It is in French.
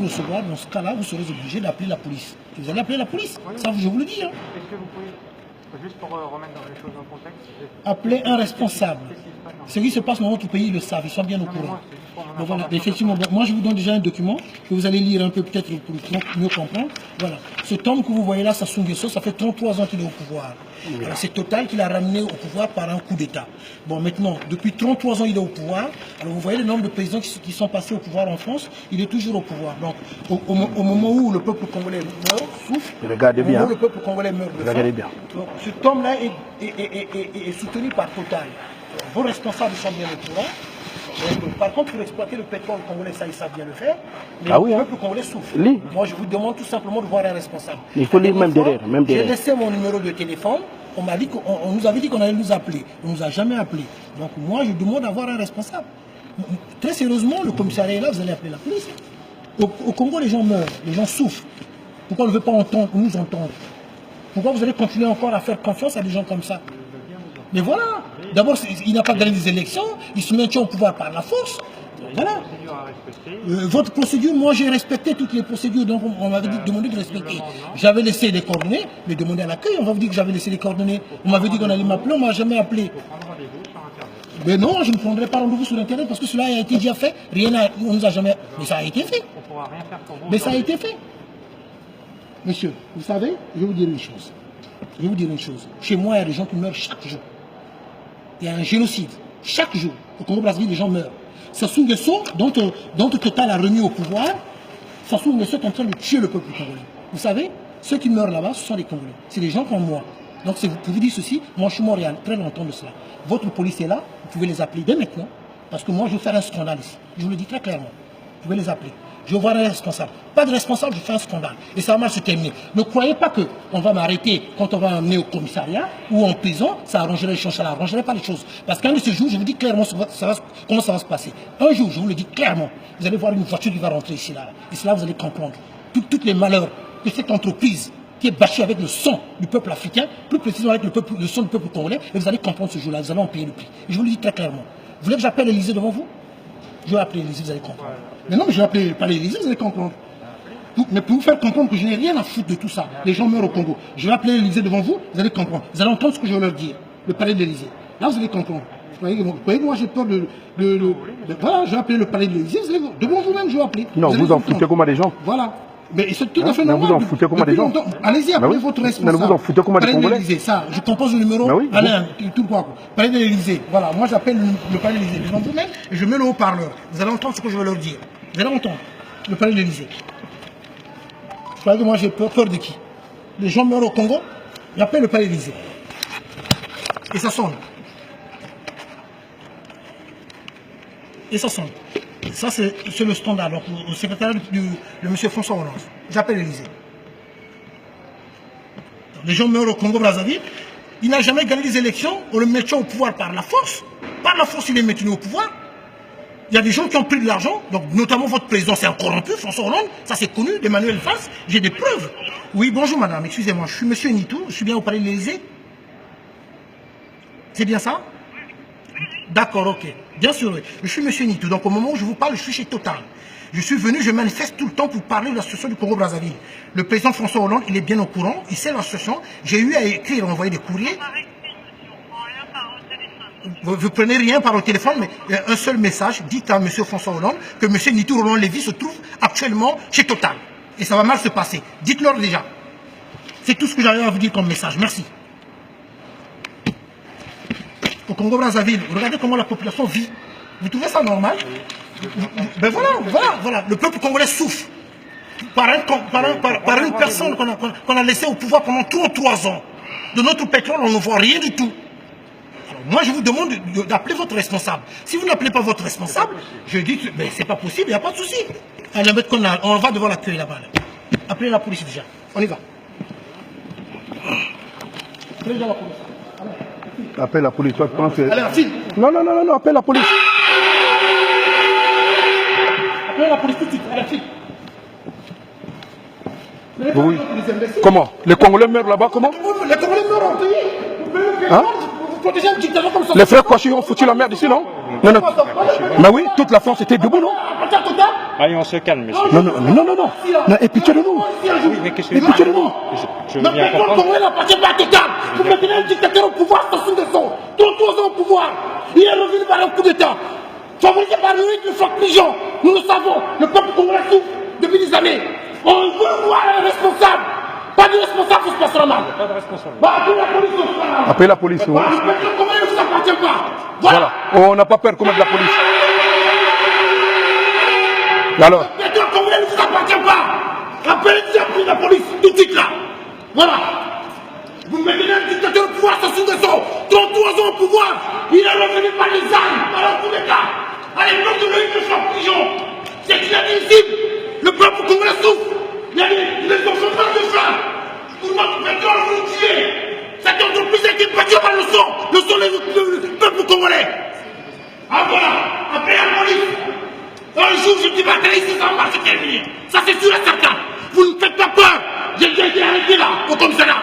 recevoir, dans ce cas-là, vous serez obligé d'appeler la police. Et vous allez appeler la police. Oui. Ça, je vous le dis. Hein. Est-ce que vous pouvez, juste pour remettre dans les choses en contexte, appeler un responsable. Ce qui se passe dans notre pays, ils le savent, ils sont bien au courant. Donc voilà, effectivement, moi je vous donne déjà un document que vous allez lire un peu peut-être pour mieux comprendre. Voilà, cet homme que vous voyez là, Sassou Nguesso, ça fait 33 ans qu'il est au pouvoir. C'est Total qui l'a ramené au pouvoir par un coup d'État. Bon, maintenant, depuis 33 ans, il est au pouvoir. Alors vous voyez le nombre de présidents qui sont passés au pouvoir en France, il est toujours au pouvoir. Donc au moment où le peuple congolais meurt, souffre, regardez bien. Au moment où le peuple congolais meurt de regardez bien. Donc cet homme-là est soutenu par Total. Vos responsables sont bien au courant. Par contre, pour exploiter le pétrole congolais, ça, ils savent bien le faire. Mais le peuple congolais souffre. Moi, je vous demande tout simplement de voir un responsable. Il faut lire même derrière. J'ai laissé mon numéro de téléphone. On nous avait dit qu'on allait nous appeler. On ne nous a jamais appelé. Donc, moi, je demande d'avoir un responsable. Très sérieusement, le commissariat est là, vous allez appeler la police. Au Congo, les gens meurent, les gens souffrent. Pourquoi on ne veut pas nous entendre? Pourquoi vous allez continuer encore à faire confiance à des gens comme ça? Mais voilà, d'abord, il n'a pas gagné des élections, il se maintient au pouvoir par la force. Voilà. Votre procédure, moi j'ai respecté toutes les procédures, donc on m'avait demandé de respecter. J'avais laissé les coordonnées, mais demandé à l'accueil, on va vous dire que j'avais laissé les coordonnées. On m'avait dit qu'on allait m'appeler, on ne m'a jamais appelé. Mais non, je ne prendrai pas rendez-vous sur Internet parce que cela a été déjà fait, on nous a jamais. Mais ça a été fait. Mais ça a été fait. Monsieur, vous savez, je vais vous dire une chose. Je vais vous dire une chose. Chez moi, il y a des gens qui meurent chaque jour. Il y a un génocide. Chaque jour, au Congo-Brazzaville, les gens meurent. Sassou Nguesso, dont Total a remis au pouvoir, Sassou Nguesso est en train de tuer le peuple congolais. Vous savez, ceux qui meurent là-bas, ce sont les Congolais. C'est des gens comme moi. Donc, pour vous dire ceci, moi, je suis mort il y a très longtemps de cela. Votre police est là, vous pouvez les appeler dès maintenant, parce que moi, je vais faire un scandale ici. Je vous le dis très clairement. Vous pouvez les appeler. Je vais voir un responsable. Pas de responsable, je fais un scandale. Et ça va mal se terminer. Ne croyez pas qu'on va m'arrêter quand on va m'amener au commissariat ou en prison, ça arrangerait les choses, ça n'arrangerait pas les choses. Parce qu'un de ces jours, je vous dis clairement comment ça va se passer. Un jour, je vous le dis clairement, vous allez voir une voiture qui va rentrer ici, là. Et c'est là que vous allez comprendre tous les malheurs de cette entreprise qui est bâchée avec le sang du peuple africain, plus précisément avec le sang du peuple congolais, et vous allez comprendre ce jour-là, vous allez en payer le prix. Et je vous le dis très clairement. Vous voulez que j'appelle l'Élysée devant vous? Je vais appeler l'Élysée, vous allez comprendre. Mais non, mais je vais appeler pas l'Élysée, vous allez comprendre. Mais pour vous faire comprendre que je n'ai rien à foutre de tout ça, les gens meurent au Congo. Je vais appeler l'Élysée devant vous, vous allez comprendre. Vous allez entendre ce que je vais leur dire, le palais de l'Élysée. Là, vous allez comprendre. Vous voyez, moi j'ai peur voilà, je vais appeler le palais de l'Élysée, devant vous-même, je vais appeler. Non, vous en foutez comme des gens. Voilà. Mais c'est tout à fait normal. Vous en foutez comme des gens. Allez-y, appelez votre responsable. Vous en foutez comme des Congolais. Ça, je compose le numéro. Alain, tout quoi. Palais de l'Élysée. Voilà, moi j'appelle le palais de l'Élysée. Devant vous-même, et je mets le haut-parleur. Vous allez entendre ce que je vais leur dire. Vous allez entendre. Le palais de l'Élysée. Vous croyez que moi j'ai peur de qui? Les gens meurent au Congo, j'appelle le palais de l'Élysée. Et ça sonne. Et ça sonne. Ça, c'est le standard. Donc, au secrétaire de M. François Hollande. J'appelle l'Élysée. Les gens meurent au Congo-Brazzaville. Il n'a jamais gagné des élections. On le mettait au pouvoir par la force. Par la force, il est maintenu au pouvoir. Il y a des gens qui ont pris de l'argent. Donc, notamment votre président, c'est un corrompu, François Hollande. Ça, c'est connu, d'Emmanuel Fass. J'ai des preuves. Oui, bonjour madame, excusez-moi. Je suis M. Nitou. Je suis bien au palais de l'Élysée. C'est bien ça? D'accord, ok. Bien sûr, oui. Je suis M. Nitou. Donc, au moment où je vous parle, je suis chez Total. Je suis venu, je manifeste tout le temps pour parler de la situation du Congo-Brazzaville. Le président François Hollande, il est bien au courant, il sait la situation. J'ai eu à écrire, envoyer des courriers. Vous prenez rien par le téléphone, mais un seul message, dites à M. François Hollande que M. Nitou Roland Lévy se trouve actuellement chez Total. Et ça va mal se passer. Dites-leur déjà. C'est tout ce que j'avais à vous dire comme message. Merci. Au Congo-Brazzaville, regardez comment la population vit. Vous trouvez ça normal? Ben voilà. Le peuple congolais souffre par une personne qu'on a laissée au pouvoir pendant 33 ans. De notre pétrole, on ne voit rien du tout. Alors, moi, je vous demande d'appeler votre responsable. Si vous n'appelez pas votre responsable, je dis que c'est pas possible, il n'y a pas de souci. Allez, on va devant l'accueil là-bas. Appelez la police déjà. On y va. Appelez déjà la police. Appelle la police, toi tu penses que... Allez, file. Non, appelle la police. Appelle la police tout de suite, allez, file. Oui. Comment? Les Congolais meurent là-bas, comment? Les Congolais meurent en pays. Vous protégez un dictateur comme ça. Les frères Kouachi ont foutu la merde ici, non? Non, non. Mais oui, toute la France était debout, non? Allez, on se calme, monsieur. Non, non, non, non, non. Non, et pitié de nous. Oui, mais qu'est-ce que Et pitié de nous. je veux bien comprendre. Vous maintenez un dictateur au pouvoir, ça de son. 33 ans au pouvoir. Il est revenu par un coup d'État. Favorisé par le rythme de choc pigeon. Nous le savons. Le peuple congolais souffre depuis des années. On veut voir un responsable. Pas de responsable, ça se passera mal. Pas de responsable. Bah, appelez la police, on sera là. Appelez la police, oui. Le peuple congolais ne vous appartient pas. Voilà. On n'a pas peur comme de la police. Alors, Le peuple congolais ne vous appartient pas. Appelez la police tout de suite là. Voilà. Vous maintenez un dictateur au pouvoir, ça sous de son. 33 ans au pouvoir. Il est revenu par les armes, par un coup d'État. À l'époque de l'œil de choc pigeon. C'est inadmissible. Le peuple congolais souffre. Il y a des enfants de faim. Pour notre pétrole, vous nous tuez. Cette entreprise a été battue par le sang du peuple congolais. Ah voilà, appelez la police. Un jour, je débattrai ici, ça va se terminer. Ça, c'est sûr et certain. Vous ne faites pas peur. J'ai déjà été arrêté là, au commissariat.